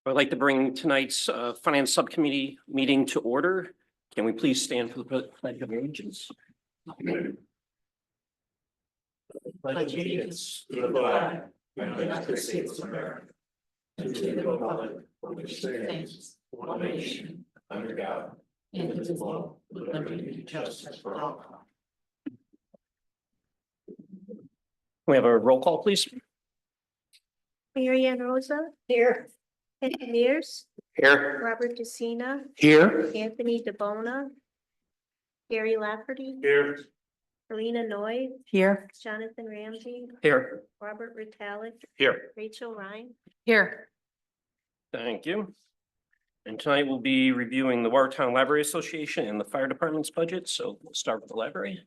I'd like to bring tonight's Finance Subcommittee meeting to order. Can we please stand for the Pledge of Allegiance? Pledge allegiance to the flag of the United States of America and to the republic for which stands one nation under God, indivisible, with liberty and justice for all. We have a roll call, please. Marianne Rosa. Here. Anthony Mears. Here. Robert DeCina. Here. Anthony DeBona. Gary Lafferty. Here. Helena Noy. Here. Jonathan Ramsey. Here. Robert Ritalik. Here. Rachel Ryan. Here. Thank you. And tonight we'll be reviewing the Watertown Library Association and the Fire Department's budget. So we'll start with the library.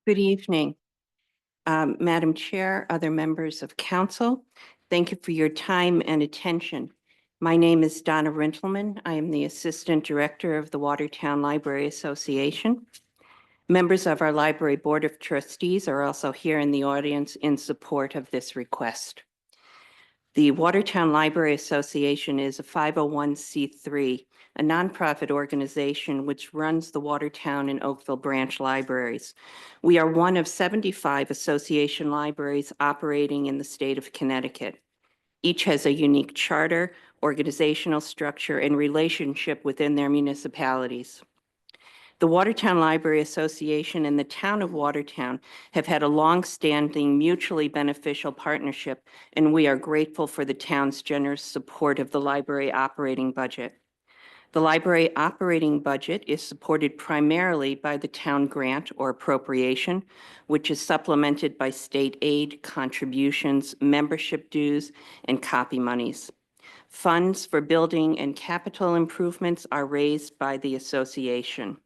Good evening, Madam Chair, other members of council. Thank you for your time and attention. My name is Donna Rintelman. I am the Assistant Director of the Watertown Library Association. Members of our Library Board of Trustees are also here in the audience in support of this request. The Watertown Library Association is a 501c3, a nonprofit organization which runs the Watertown and Oakville branch libraries. We are one of 75 association libraries operating in the state of Connecticut. Each has a unique charter, organizational structure, and relationship within their municipalities. The Watertown Library Association and the town of Watertown have had a long-standing mutually beneficial partnership, and we are grateful for the town's generous support of the library operating budget. The library operating budget is supported primarily by the town grant or appropriation, which is supplemented by state aid, contributions, membership dues, and copy monies. Funds for building and capital improvements are raised by the association.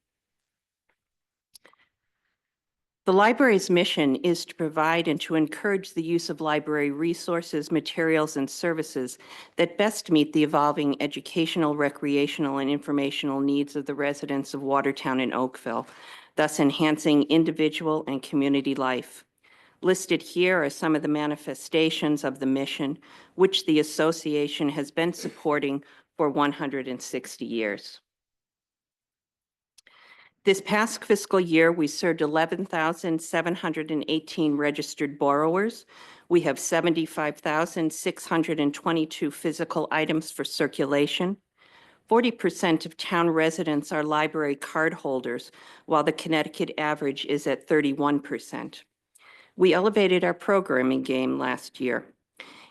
The library's mission is to provide and to encourage the use of library resources, materials, and services that best meet the evolving educational, recreational, and informational needs of the residents of Watertown and Oakville, thus enhancing individual and community life. Listed here are some of the manifestations of the mission, which the association has been supporting for 160 years. This past fiscal year, we served 11,718 registered borrowers. We have 75,622 physical items for circulation. 40% of town residents are library card holders, while the Connecticut average is at 31%. We elevated our programming game last year,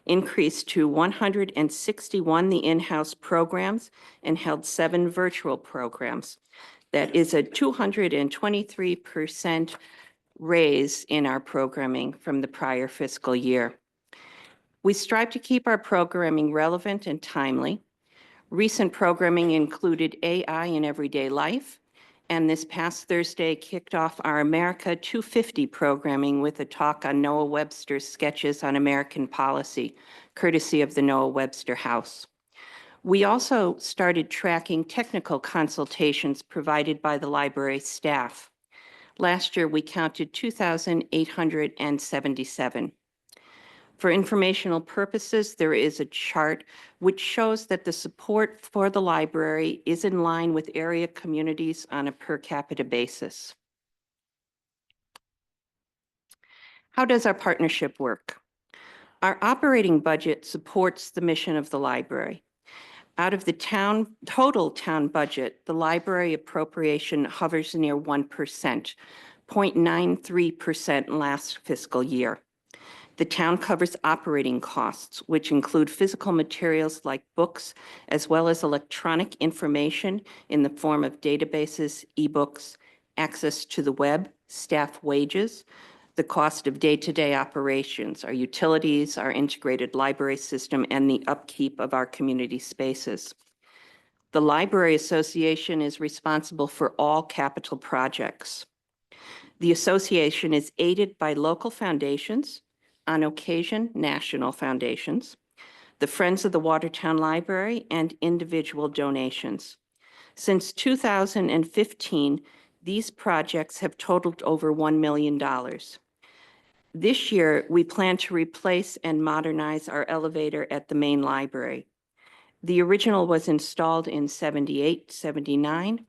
increased to 161 the in-house programs, and held 7 virtual programs. That is a 223% raise in our programming from the prior fiscal year. We strive to keep our programming relevant and timely. Recent programming included AI in everyday life, and this past Thursday kicked off our America 250 programming with a talk on Noah Webster's sketches on American policy, courtesy of the Noah Webster House. We also started tracking technical consultations provided by the library staff. Last year, we counted 2,877. For informational purposes, there is a chart which shows that the support for the library is in line with area communities on a per capita basis. How does our partnership work? Our operating budget supports the mission of the library. Out of the total town budget, the library appropriation hovers near 1%, 0.93% last fiscal year. The town covers operating costs, which include physical materials like books, as well as electronic information in the form of databases, ebooks, access to the web, staff wages, the cost of day-to-day operations, our utilities, our integrated library system, and the upkeep of our community spaces. The Library Association is responsible for all capital projects. The association is aided by local foundations, on occasion, national foundations, the Friends of the Watertown Library, and individual donations. Since 2015, these projects have totaled over $1 million. This year, we plan to replace and modernize our elevator at the main library. The original was installed in 78, 79.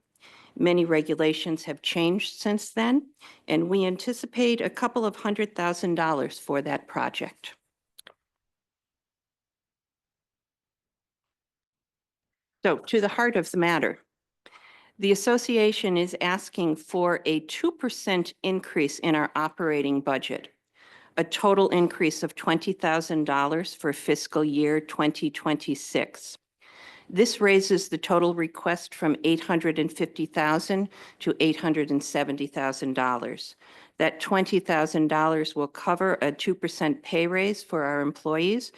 Many regulations have changed since then, and we anticipate a couple of $100,000 for that project. So to the heart of the matter, the association is asking for a 2% increase in our operating budget, a total increase of $20,000 for fiscal year 2026. This raises the total request from $850,000 to $870,000. That $20,000 will cover a 2% pay raise for our employees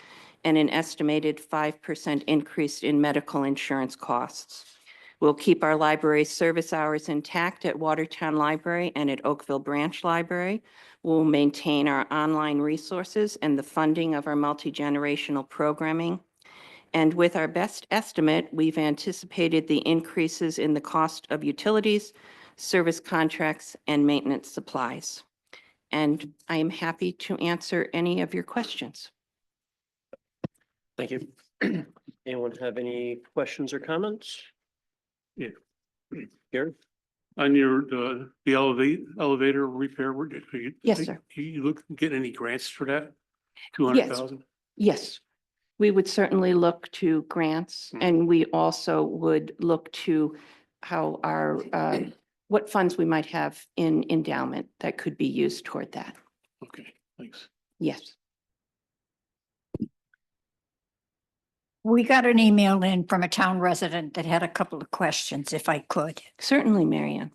and an estimated 5% increase in medical insurance costs. We'll keep our library service hours intact at Watertown Library and at Oakville Branch Library. We'll maintain our online resources and the funding of our multi-generational programming. And with our best estimate, we've anticipated the increases in the cost of utilities, service contracts, and maintenance supplies. And I am happy to answer any of your questions. Thank you. Anyone have any questions or comments? Yeah. Gary? On your, the elevator repair, Yes, sir. You look, get any grants for that? 200,000? Yes, we would certainly look to grants, and we also would look to how our, what funds we might have in endowment that could be used toward that. Okay, thanks. Yes. We got an email in from a town resident that had a couple of questions, if I could. Certainly, Marianne.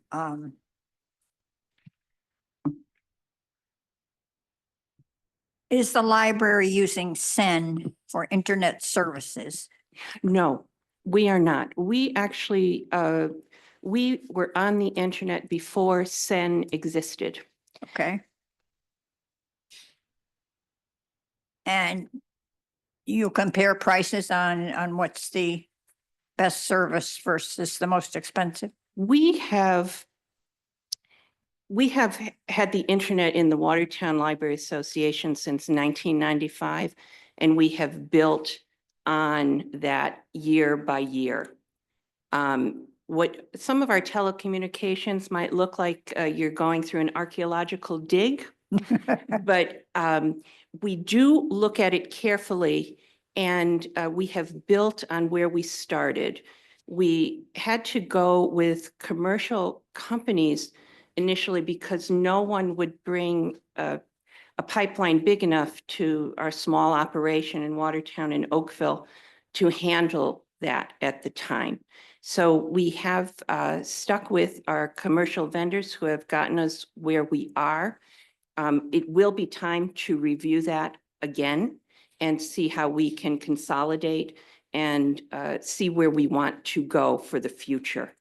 Is the library using SEN for internet services? No, we are not. We actually, we were on the internet before SEN existed. Okay. And you compare prices on what's the best service versus the most expensive? We have had the internet in the Watertown Library Association since 1995, and we have built on that year by year. What some of our telecommunications might look like, you're going through an archaeological dig, but we do look at it carefully, and we have built on where we started. We had to go with commercial companies initially because no one would bring a pipeline big enough to our small operation in Watertown and Oakville to handle that at the time. So we have stuck with our commercial vendors who have gotten us where we are. It will be time to review that again and see how we can consolidate and see where we want to go for the future.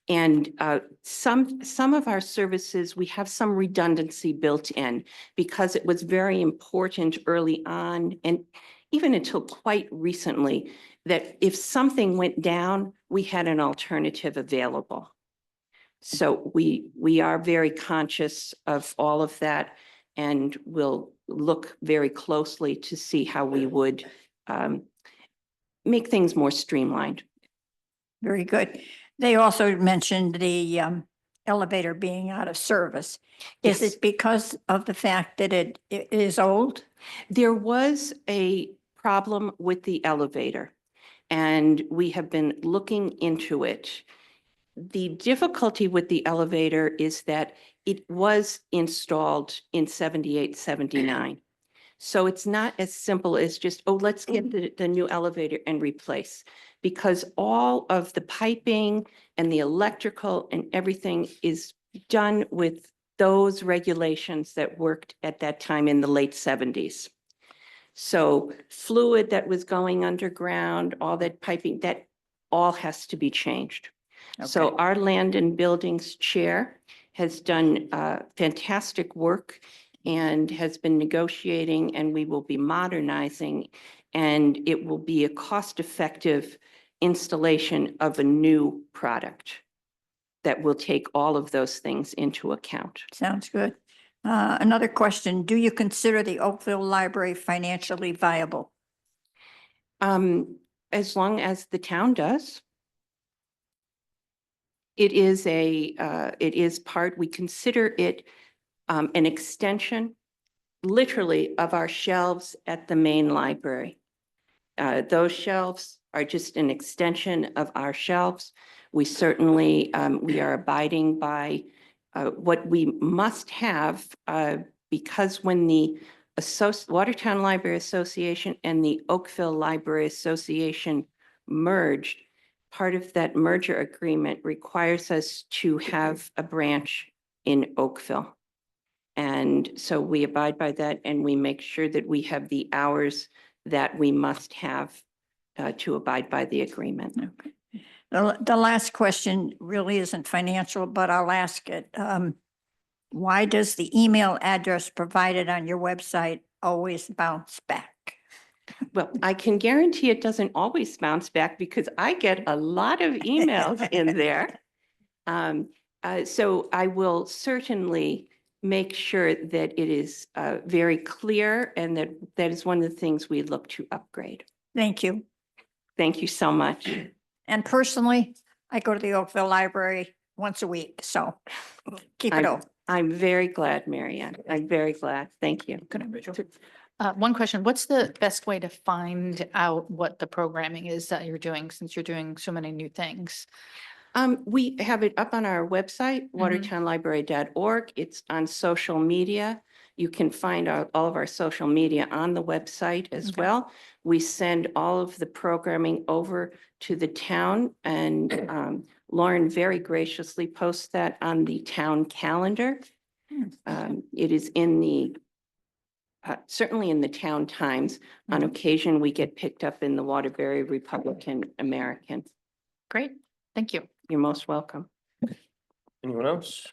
And some of our services, we have some redundancy built in because it was very important early on and even until quite recently that if something went down, we had an alternative available. So we are very conscious of all of that, and we'll look very closely to see how we would make things more streamlined. Very good. They also mentioned the elevator being out of service. Is Yes. it because of the fact that it is old? There was a problem with the elevator, and we have been looking into it. The difficulty with the elevator is that it was installed in 78, 79. So it's not as simple as just, oh, let's get the new elevator and replace, because all of the piping and the electrical and everything is done with those regulations that worked at that time in the late 70s. So fluid that was going underground, all that piping, that all has to be changed. So Okay. our land and buildings chair has done fantastic work and has been negotiating, and we will be modernizing, and it will be a cost-effective installation of a new product that will take all of those things into account. Sounds good. Another question, do you consider the Oakville Library financially viable? As long as the town does. It is we consider it an extension, literally, of our shelves at the main library. Those shelves are just an extension of our shelves. We certainly, we are abiding by what we must have because when the Watertown Library Association and the Oakville Library Association merged, part of that merger agreement requires us to have a branch in Oakville. And so we abide by that, and we make sure that we have the hours that we must have to abide by the agreement. Okay. The last question really isn't financial, but I'll ask it. Why does the email address provided on your website always bounce back? Well, I can guarantee it doesn't always bounce back because I get a lot of emails in there. So I will certainly make sure that it is very clear, and that is one of the things we look to upgrade. Thank you. Thank you so much. And personally, I go to the Oakville Library once a week, so keep it open. I'm very glad, Marianne. I'm very glad. Thank you. One question, what's the best way to find out what the programming is that you're doing, since you're doing so many new things? We have it up on our website, watertownlibrary.org. It's on social media. You can find out all of our social media on the website as well. We send all of the programming over to the town, and Lauren very graciously posts that on the town calendar. It is in the certainly in the Town Times. On occasion, we get picked up in the Waterbury Republican American. Great, thank you. You're most welcome. Anyone else?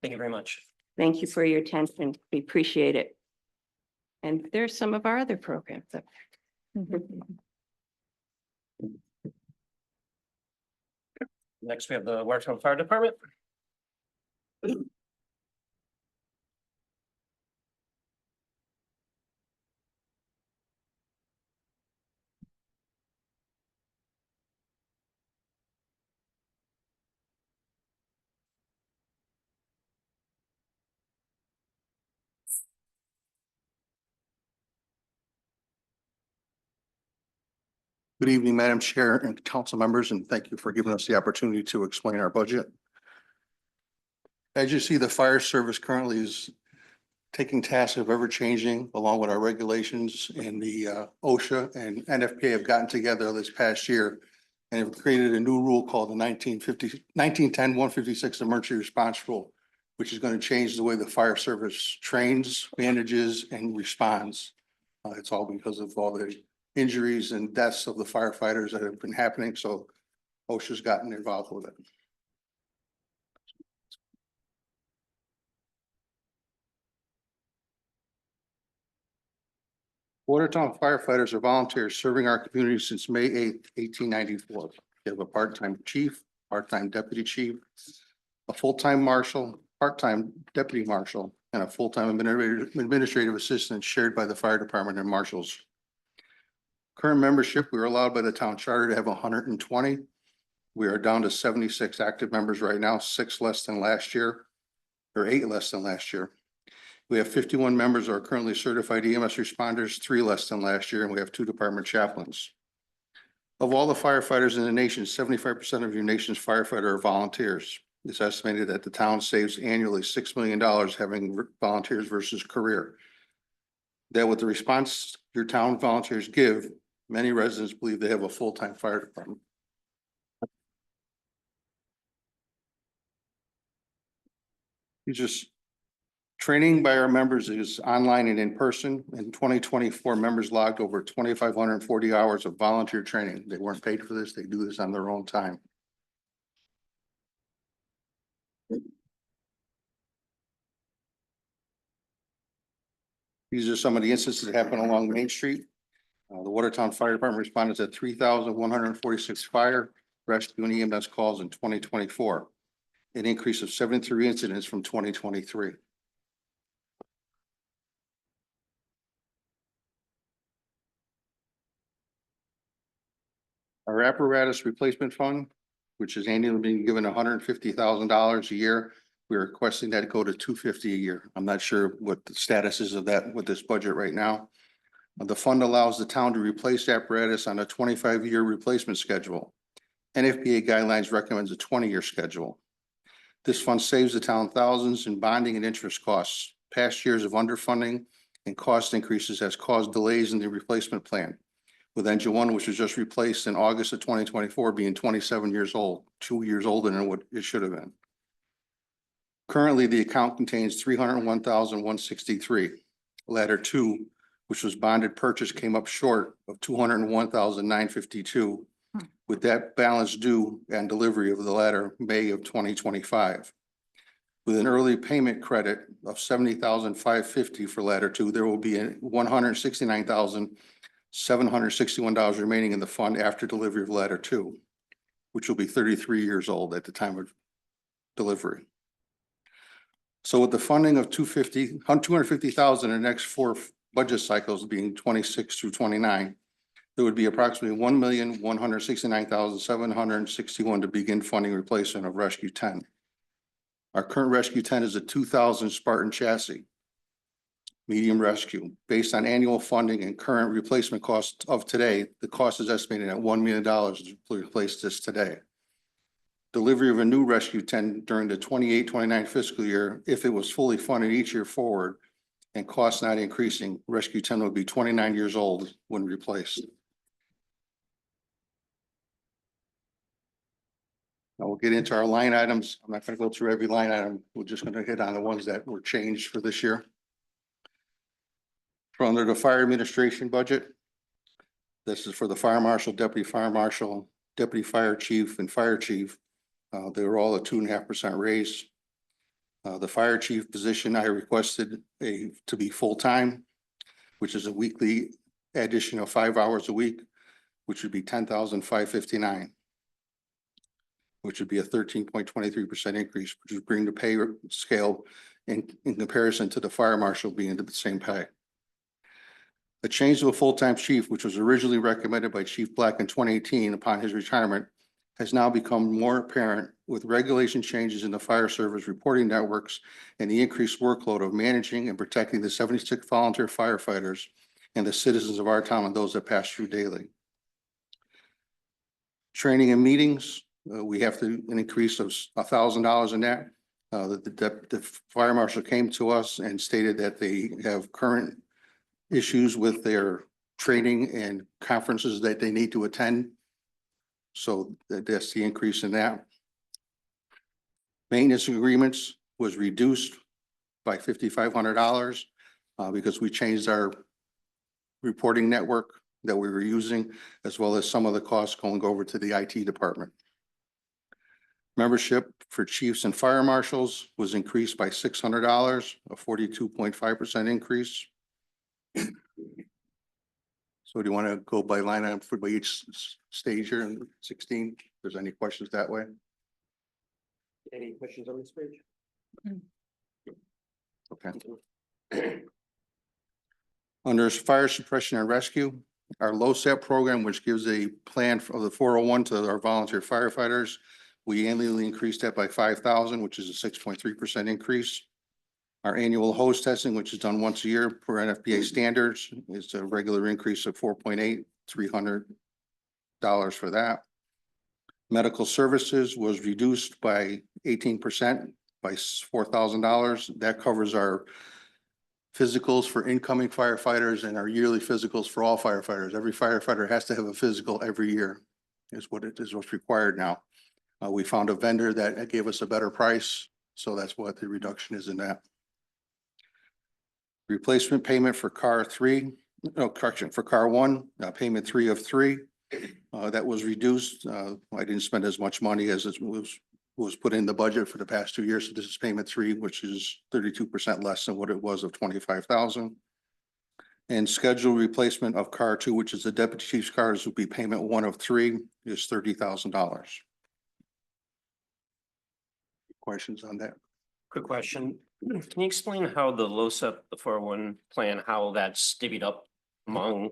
Thank you very much. Thank you for your attention. We appreciate it. And there's some of our other programs up there. Next, we have the Watertown Fire Department. Good evening, Madam Chair and council members, and thank you for giving us the opportunity to explain our budget. As you see, the fire service currently is taking tasks of ever changing along with our regulations, and the OSHA and NFPA have gotten together this past year and have created a new rule called the 1910-156 Emergency Response Rule, which is going to change the way the fire service trains, manages, and responds. It's all because of all the injuries and deaths of the firefighters that have been happening. So OSHA's gotten involved with it. Watertown firefighters are volunteers serving our community since May 8th, 1894. We have a part-time chief, part-time deputy chief, a full-time marshal, part-time deputy marshal, and a full-time administrative assistant shared by the fire department and marshals. Current membership, we are allowed by the town charter to have 120. We are down to 76 active members right now, 6 less than last year, or 8 less than last year. We have 51 members who are currently certified EMS responders, 3 less than last year, and we have 2 department chaplains. Of all the firefighters in the nation, 75% of your nation's firefighters are volunteers. It's estimated that the town saves annually $6 million having volunteers versus career. That with the response your town volunteers give, many residents believe they have a full-time fire department. You just training by our members is online and in person. In 2024, members logged over 2,540 hours of volunteer training. They weren't paid for this. They do this on their own time. These are some of the instances that happened along Main Street. The Watertown Fire Department responded to 3,146 fire, rescue, and EMS calls in 2024, an increase of 73 incidents from 2023. Our apparatus replacement fund, which is annually being given $150,000 a year, we're requesting that go to $250 a year. I'm not sure what the status is of that with this budget right now. The fund allows the town to replace apparatus on a 25-year replacement schedule. NFPA guidelines recommends a 20-year schedule. This fund saves the town thousands in bonding and interest costs. Past years of underfunding and cost increases has caused delays in the replacement plan, with engine one, which was just replaced in August of 2024, being 27 years old, 2 years older than what it should have been. Currently, the account contains $301,163. Ladder 2, which was bonded purchase, came up short of $201,952, with that balance due and delivery of the ladder May of 2025. With an early payment credit of $70,550 for ladder 2, there will be a $169,761 remaining in the fund after delivery of ladder 2, which will be 33 years old at the time of delivery. So with the funding of $250,000 in the next 4 budget cycles being 26 through 29, there would be approximately $1,169,761 to begin funding replacement of Rescue 10. Our current Rescue 10 is a 2000 Spartan chassis, medium rescue. Based on annual funding and current replacement costs of today, the cost is estimated at $1 million to replace this today. Delivery of a new Rescue 10 during the 28-29 fiscal year, if it was fully funded each year forward and costs not increasing, Rescue 10 would be 29 years old when replaced. Now we'll get into our line items. I'm not going to go through every line item. We're just going to hit on the ones that were changed for this year. For under the fire administration budget, this is for the fire marshal, deputy fire chief, and fire chief. They were all a 2.5% raise. The fire chief position, I requested to be full-time, which is a weekly addition of 5 hours a week, which would be $10,559, which would be a 13.23% increase, which would bring the pay scale in comparison to the fire marshal being at the same pay. A change to a full-time chief, which was originally recommended by Chief Black in 2018 upon his retirement, has now become more apparent with regulation changes in the fire service reporting networks and the increased workload of managing and protecting the 76 volunteer firefighters and the citizens of our town and those that pass through daily. Training and meetings, we have an increase of $1,000 in that. The fire marshal came to us and stated that they have current issues with their training and conferences that they need to attend. So that's the increase in that. Maintenance agreements was reduced by $5,500 because we changed our reporting network that we were using, as well as some of the costs going over to the IT department. Membership for chiefs and fire marshals was increased by $600, a 42.5% increase. So do you want to go by line item for by each stage here in 16? If there's any questions that way? Any questions on this page? Okay. Under fire suppression and rescue, our LoSAP program, which gives a plan for the 401 to our volunteer firefighters, we annually increased that by 5,000, which is a 6.3% increase. Our annual hose testing, which is done once a year per NFPA standards, is a regular increase of 4.8, $300 for that. Medical services was reduced by 18% by $4,000. That covers our physicals for incoming firefighters and our yearly physicals for all firefighters. Every firefighter has to have a physical every year, is what's required now. We found a vendor that gave us a better price, so that's what the reduction is in that. Replacement payment for car 1, payment 3 of 3. That was reduced. I didn't spend as much money as it was put in the budget for the past 2 years. So this is payment 3, which is 32% less than what it was of 25,000. And scheduled replacement of car two, which is the deputy chief's cars, will be payment one of three, is $30,000. Questions on that? Quick question. Can you explain how the LoSAP, the 401 plan, how that's divvied up among?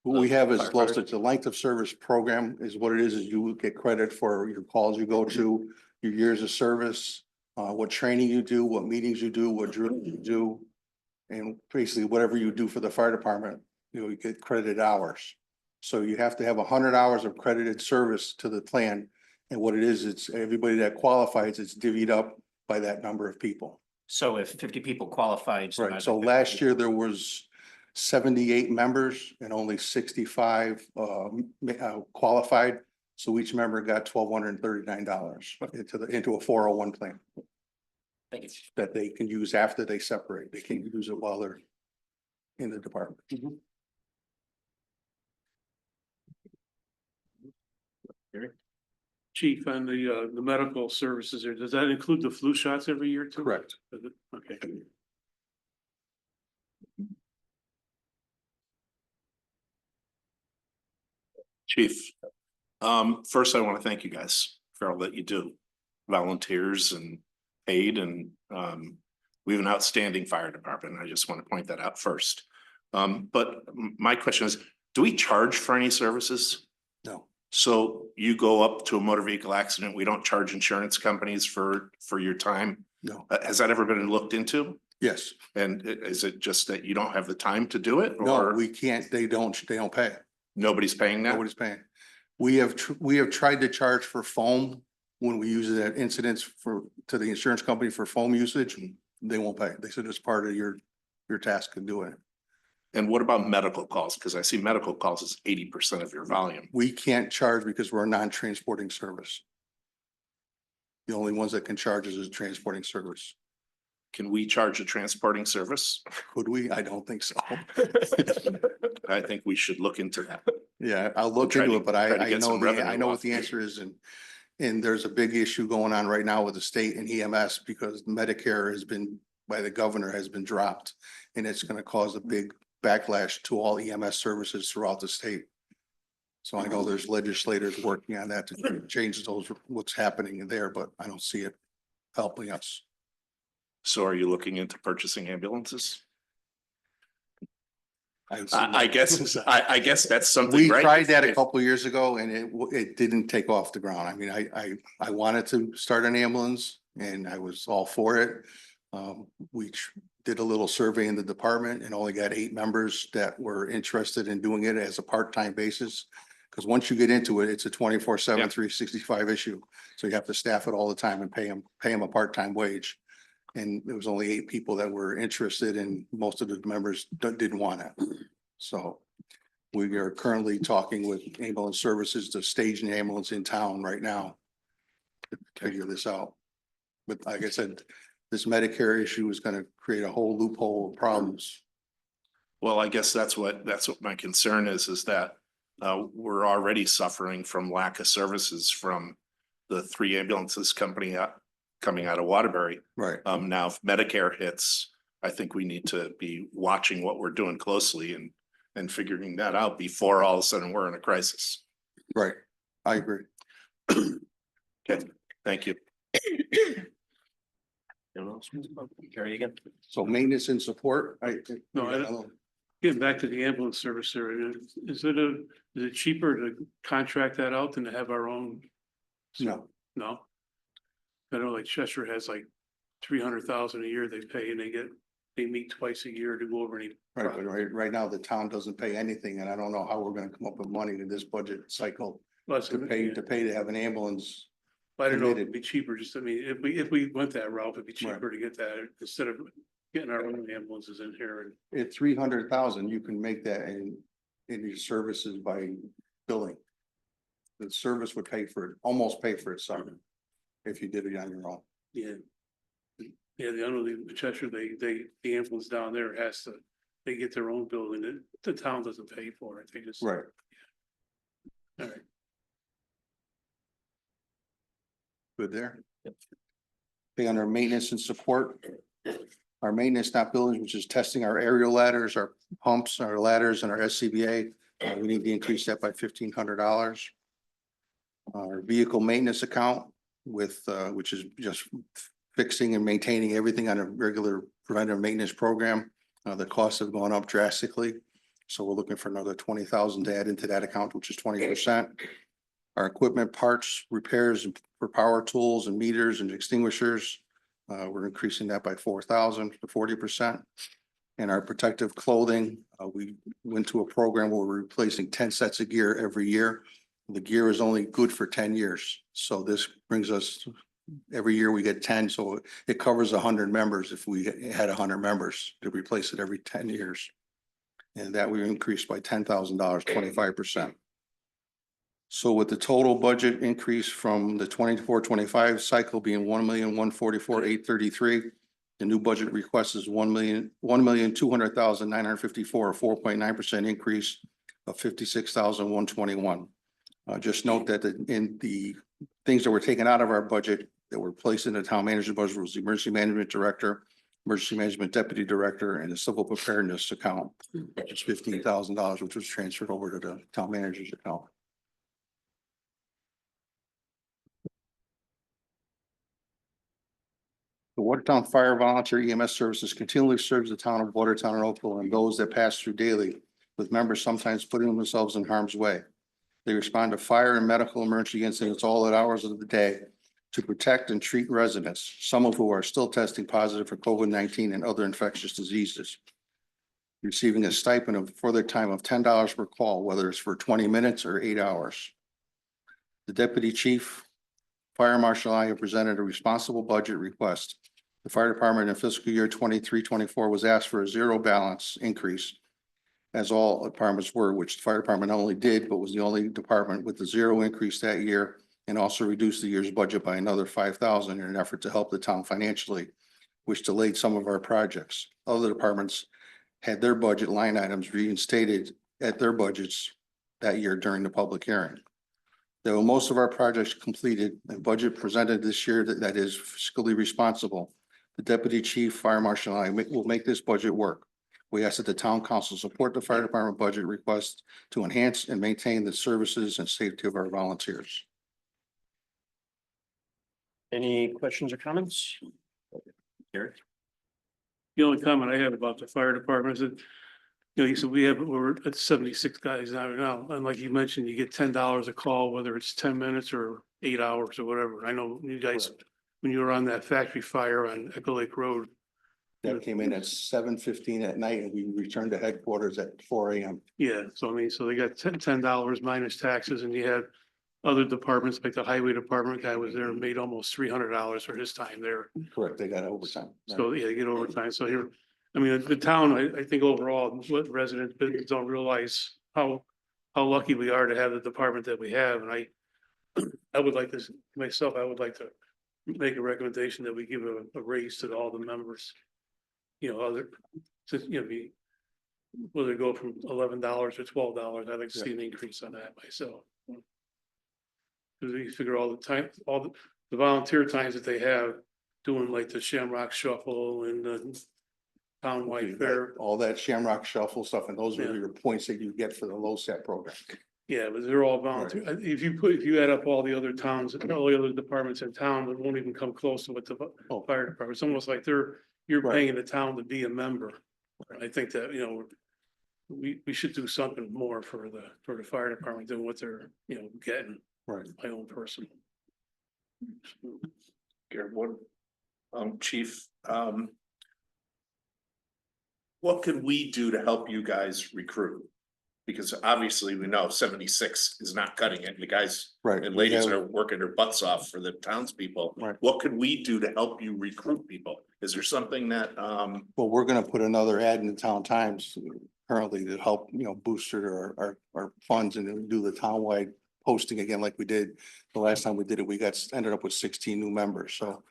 What we have is Firefighters. it's a length of service program is what it is you get credit for your calls you go to, your years of service, what training you do, what meetings you do, what drills you do. And basically whatever you do for the fire department, you get credited hours. So you have to have 100 hours of credited service to the plan. And what it is, it's everybody that qualifies, it's divvied up by that number of people. So if 50 people qualified. Right, so last year there was 78 members and only 65 qualified. So each member got $1,239 into a 401 plan Thank you. that they can use after they separate. They can't use it while they're in the department. Chief, on the medical services there, does that include the flu shots every year too? Correct. Does it? Okay. Chief, first I want to thank you guys for all that you do, volunteers and paid, and we have an outstanding fire department. I just want to point that out first. But my question is, do we charge for any services? No. So you go up to a motor vehicle accident, we don't charge insurance companies for your time? No. Has that ever been looked into? Yes. And is it just that you don't have the time to do it? No, Or we can't. They don't pay. nobody's paying that? Nobody's paying. We have tried to charge for foam when we use it at incidents to the insurance company for foam usage, and they won't pay. They said it's part of your task of doing it. And what about medical calls? Because I see medical calls is 80% of your volume. We can't charge because we're a non-transporting service. The only ones that can charge is a transporting service. Can we charge a transporting service? Could we? I don't think so. I think we should look into that. Yeah, I'll look Try into to- it, but try to I get know, some revenue I know what off the of it. answer is, and there's a big issue going on right now with the state and EMS because Medicare by the governor has been dropped. And it's gonna cause a big backlash to all EMS services throughout the state. So I know there's legislators working on that to change what's happening there, but I don't see it helping us. So are you looking into purchasing ambulances? I I guess, I guess that's something, We right? tried that a If- couple of years ago and it didn't take off the ground. I mean, I wanted to start an ambulance and I was all for it. We did a little survey in the department and only got 8 members that were interested in doing it as a part-time basis. Because once you get into it, it's a 24/7, Yeah. 365 issue. So you have to staff it all the time and pay them a part-time wage. And there was only 8 people that were interested and most of the members didn't want it. So we are currently talking with ambulance services to stage an ambulance in town right now to figure this out. But like I said, this Medicare issue is going to create a whole loophole of problems. Well, I guess that's what my concern is that we're already suffering from lack of services from the 3 ambulances coming out of Waterbury. Right. Now if Medicare hits, I think we need to be watching what we're doing closely and figuring that out before all of a sudden we're in a crisis. Right. I agree. Okay, thank you. Anyone else? Carry again. So maintenance and support, No, I don't- Getting back to the ambulance service area, is it cheaper to contract that out than to have our own? No, No? I know like Cheshire has like 300,000 a year they pay and they meet twice a year to go over any. right, but right now the town doesn't pay anything and I don't know how we're going to come up with money in this budget cycle to pay to have an ambulance. I don't know, if committed. it'd be cheaper, just, I mean, if we went that route, it'd be cheaper to get that instead of getting our own ambulances in here and. At 300,000, you can make that in your services by billing. The service would almost pay for itself if you did it on your own. Yeah. Yeah, the only Cheshire, the ambulance down there they get their own building, the town doesn't pay for it, they just. Right. All right. Good there. Okay, under maintenance and support, Our maintenance not buildings, which is testing our aerial ladders, our pumps, our ladders and our SCBA. We need to increase that by $1,500. Our vehicle maintenance account with, which is just fixing and maintaining everything on a regular preventive maintenance program. The costs have gone up drastically. So we're looking for another 20,000 to add into that account, which is 20%. Our equipment parts, repairs for power tools and meters and extinguishers. We're increasing that by 4,000 to 40%. And our protective clothing, we went to a program where we're replacing 10 sets of gear every year. The gear is only good for 10 years. So this brings us, every year we get 10. So it covers 100 members if we had 100 members to replace it every 10 years. And that we increased by $10,000, 25%. So with the total budget increase from the 24-25 cycle being $1,144,833, the new budget request is $1,200,954, a 4.9% increase of $56,121. Just note that in the things that were taken out of our budget that were placed in the town manager's budget was the emergency management director, emergency management deputy director, and the civil preparedness account, which is $15,000, which was transferred over to the town manager's account. The Watertown Fire Volunteer EMS Services continually serves the town of Watertown and Oakville and those that pass through daily, with members sometimes putting themselves in harm's way. They respond to fire and medical emergency incidents all at hours of the day to protect and treat residents, some of who are still testing positive for COVID-19 and other infectious diseases. Receiving a stipend for their time of $10 per call, whether it's for 20 minutes or 8 hours. The deputy chief, fire marshal, and I have presented a responsible budget request. The fire department in fiscal year 23-24 was asked for a zero balance increase, as all departments were, which the fire department not only did, but was the only department with the zero increase that year, and also reduced the year's budget by another $5,000 in an effort to help the town financially, which delayed some of our projects. Other departments had their budget line items reinstated at their budgets that year during the public hearing. Though most of our projects completed and budget presented this year that is fiscally responsible, the deputy chief, fire marshal, and I will make this budget work. We ask that the town council support the fire department budget request to enhance and maintain the services and safety of our volunteers. Any questions or comments? Gary? The only comment I have about the fire department is that, you know, you said we're at 76 guys now, and like you mentioned, you get $10 a call, whether it's 10 minutes or 8 hours or whatever. I know you guys, when you were on that factory fire on Echo Lake Road. That came in at 7:15 at night and we returned to headquarters at 4 a.m. Yeah, so I mean, so they got $10 minus taxes, and you had other departments, like the highway department guy was there and made almost $300 for his time there. Correct, they got overtime. So yeah, you get overtime. So here, I mean, the town, I think overall, what residents don't realize how lucky we are to have the department that we have. And I would like this myself, I would like to make a recommendation that we give a raise to all the members. You know, whether it go from $11 or $12, I'd like to see an increase on that myself. Because we figure all the time, all the volunteer times that they have doing like the Shamrock Shuffle and the townwide fair. All that Shamrock Shuffle stuff, and those are your points that you get for the LoSAP program. Yeah, but they're all volunteer. If you add up all the other towns, all the other departments in town, it won't even come close to what the fire department. It's almost like you're paying the town to be a member. I think that, you know, we should do something more for the fire department than what they're, you know, getting. Right. My own person. Gary, what, chief, what could we do to help you guys recruit? Because obviously we know 76 is not cutting it. The guys Right. and ladies are working their butts off for the townspeople. Right. What could we do to help you recruit people? Is there something that, Well, we're gonna put another ad in the Town Times currently to help, you know, booster our funds and then do the townwide posting again like we did the last time we did it. We ended up with 16 new members. So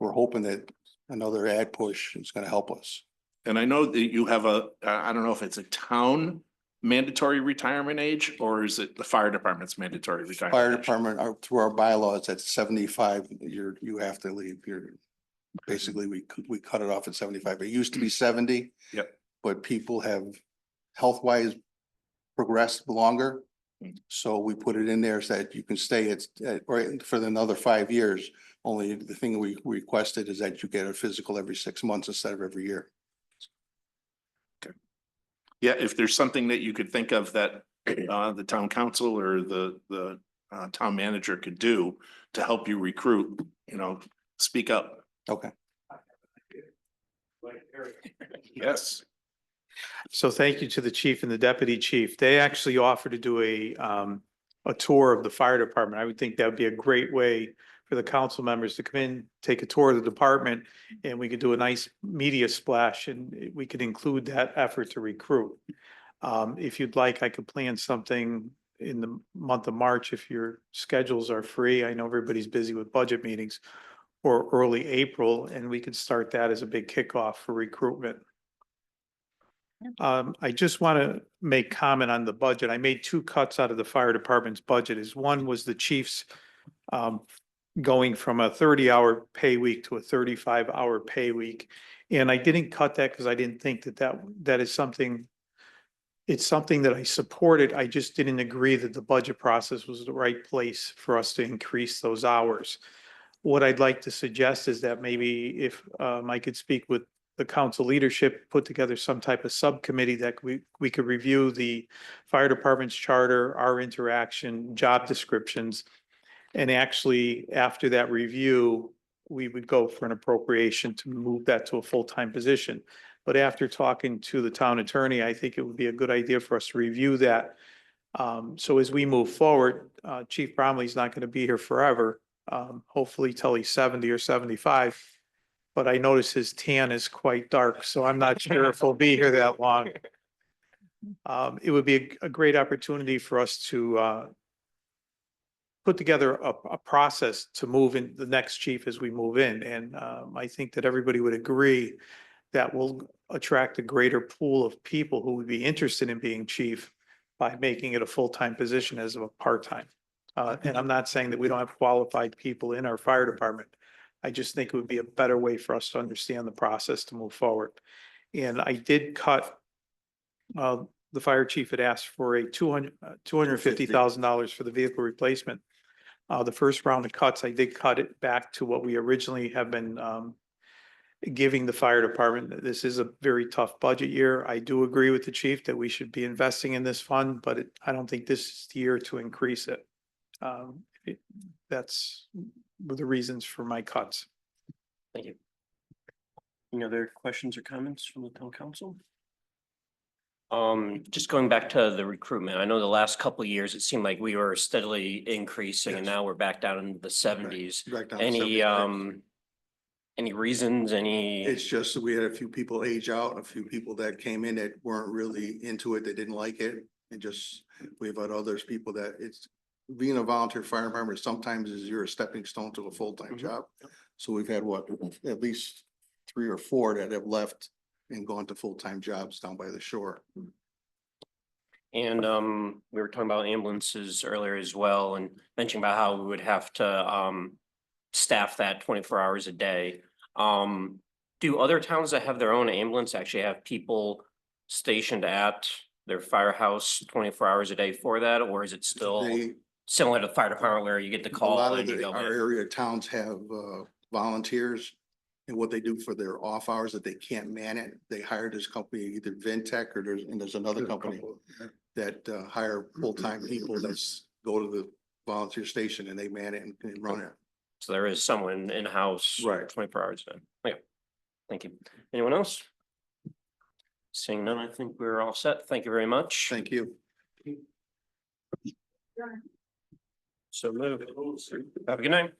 we're hoping that another ad push is gonna help us. and I know that you have I don't know if it's a town mandatory retirement age, or is it the fire department's mandatory retirement? Fire age? department, through our bylaws, at 75, you have to leave. Basically, we cut it off at 75. It used to be 70. Yep. But people have health-wise progressed longer. Mm. So we put it in there so that you can stay at right for another 5 years. Only the thing we requested is that you get a physical every 6 months instead of every year. Yeah, if there's something that you could think of that the town council or the town manager could do to help you recruit, speak up. Okay. Yes. So thank you to the chief and the deputy chief. They actually offered to do a tour of the fire department. I would think that would be a great way for the council members to come in, take a tour of the department, and we could do a nice media splash, and we could include that effort to recruit. If you'd like, I could plan something in the month of March if your schedules are free. I know everybody's busy with budget meetings, or early April, and we could start that as a big kickoff for recruitment. I just want to make comment on the budget. I made 2 cuts out of the fire department's budget. One was the chief's going from a 30-hour pay week to a 35-hour pay week. And I didn't cut that because I didn't think that is something, it's something that I supported. I just didn't agree that the budget process was the right place for us to increase those hours. What I'd like to suggest is that maybe if I could speak with the council leadership, put together some type of subcommittee that we could review the fire department's charter, our interaction, job descriptions. And actually, after that review, we would go for an appropriation to move that to a full-time position. But after talking to the town attorney, I think it would be a good idea for us to review that. So as we move forward, Chief Bromley's not going to be here forever, hopefully till he's 70 or 75. But I notice his tan is quite dark, so I'm not sure if he'll be here that long. It would be a great opportunity for us to put together a process to move in the next chief as we move in. And I think that everybody would agree that will attract a greater pool of people who would be interested in being chief by making it a full-time position as a part-time. And I'm not saying that we don't have qualified people in our fire department. I just think it would be a better way for us to understand the process to move forward. And I did cut, the fire chief had asked for a $250,000 for the vehicle replacement. The first round of cuts, I did cut it back to what we originally have been giving the fire department. This is a very tough budget year. I do agree with the chief that we should be investing in this fund, but I don't think this is the year to increase it. That's the reasons for my cuts. Thank you. Any other questions or comments from the town council? Just going back to the recruitment, I know the last couple of years, it seemed like we were steadily increasing and Yes. now we're back down into the 70s. Back down to Any 75. any reasons, It's just that we had a few people age out, a few people that came in that weren't really into it, they didn't like it. And just, we've had others people that it's being a volunteer fire department sometimes is you're a stepping stone to a full-time job. So we've had at least 3 or 4 that have left and gone to full-time jobs down by the shore. And we were talking about ambulances earlier as well, and mentioning about how we would have to staff that 24 hours a day. Do other towns that have their own ambulance actually have people stationed at their firehouse 24 hours a day for that, or is it still similar to the fire department where you get the A call lot of and you go our in? area towns have volunteers. And what they do for their off hours that they can't man it, they hire this company, either Ventec or there's another company that hire full-time people that's go to the volunteer station and they man it and run it. So there is someone in-house. Right. 24 hours a day. Okay, thank you. Anyone else? Seeing none, I think we're all set. Thank you very much. Thank you. So moved. Have a good night.